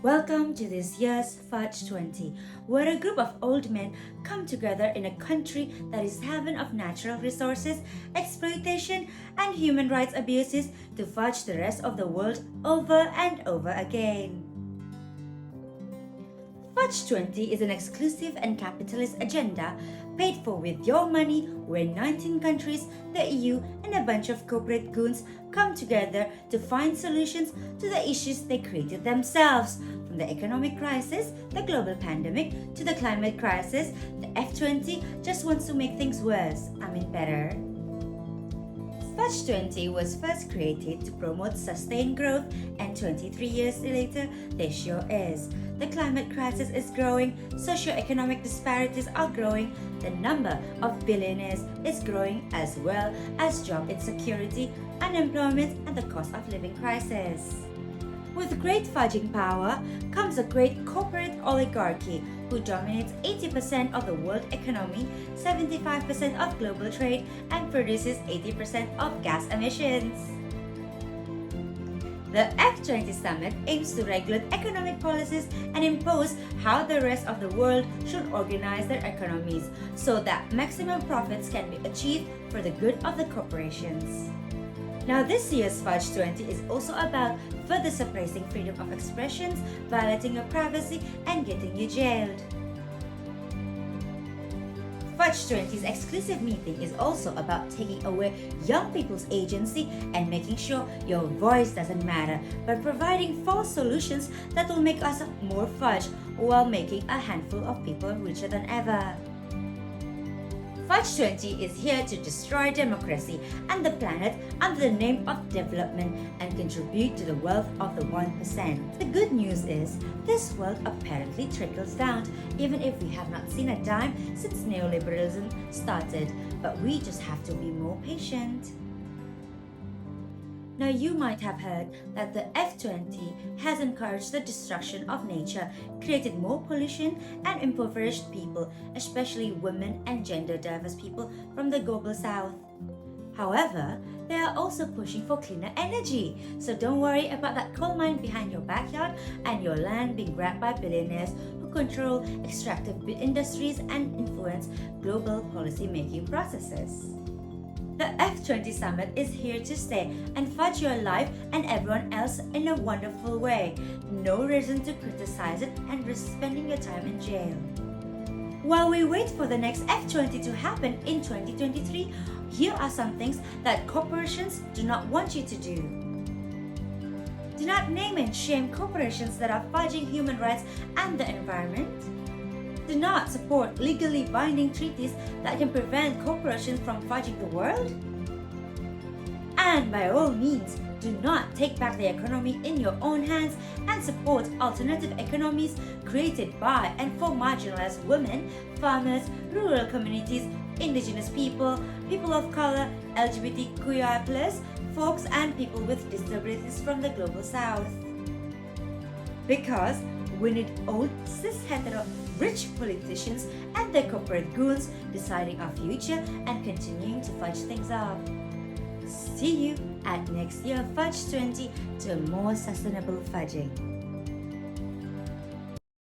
Welcome to this year's Fudge 20, where a group of old men come together in a country that is heaven of natural resources, exploitation, and human rights abuses to fudge the rest of the world over and over again. Fudge 20 is an exclusive and capitalist agenda paid for with your money where 19 countries, the EU, and a bunch of corporate goons come together to find solutions to the issues they created themselves. From the economic crisis, the global pandemic, to the climate crisis, the F20 just wants to make things worse, better. Fudge 20 was first created to promote sustained growth, and 23 years later, there sure is. The climate crisis is growing, socio-economic disparities are growing, the number of billionaires is growing, as well as job insecurity, unemployment, and the cost of living crisis. With great fudging power comes a great corporate oligarchy who dominates 80% of the world economy, 75% of global trade, and produces 80% of gas emissions. The F20 summit aims to regulate economic policies and impose how the rest of the world should organize their economies so that maximum profits can be achieved for the good of the corporations. Now, this year's Fudge 20 is also about further suppressing freedom of expressions, violating your privacy, and getting you jailed. Fudge 20's exclusive meeting is also about taking away young people's agency and making sure your voice doesn't matter, but providing false solutions that will make us more fudge while making a handful of people richer than ever. Fudge 20 is here to destroy democracy and the planet under the name of development and contribute to the wealth of the 1%. The good news is, this wealth apparently trickles down even if we have not seen a dime since neoliberalism started, but we just have to be more patient. Now, you might have heard that the F20 has encouraged the destruction of nature, created more pollution, and impoverished people, especially women and gender-diverse people from the global south. However, they are also pushing for cleaner energy, so don't worry about that coal mine behind your backyard and your land being grabbed by billionaires who control extractive industries and influence global policy-making processes. The F20 summit is here to stay and fudge your life and everyone else in a wonderful way. No reason to criticize it and risk spending your time in jail. While we wait for the next F20 to happen in 2023, here are some things that corporations do not want you to do. Do not name and shame corporations that are fudging human rights and the environment. Do not support legally binding treaties that can prevent corporations from fudging the world. And by all means, do not take back the economy in your own hands and support alternative economies created by and for marginalized women, farmers, rural communities, indigenous people, people of color, LGBTQI+, folks, and people with disabilities from the global south. Because we need old, cis-hetero, rich politicians and their corporate goons deciding our future and continuing to fudge things up. See you at next year's Fudge 20 to more sustainable fudging.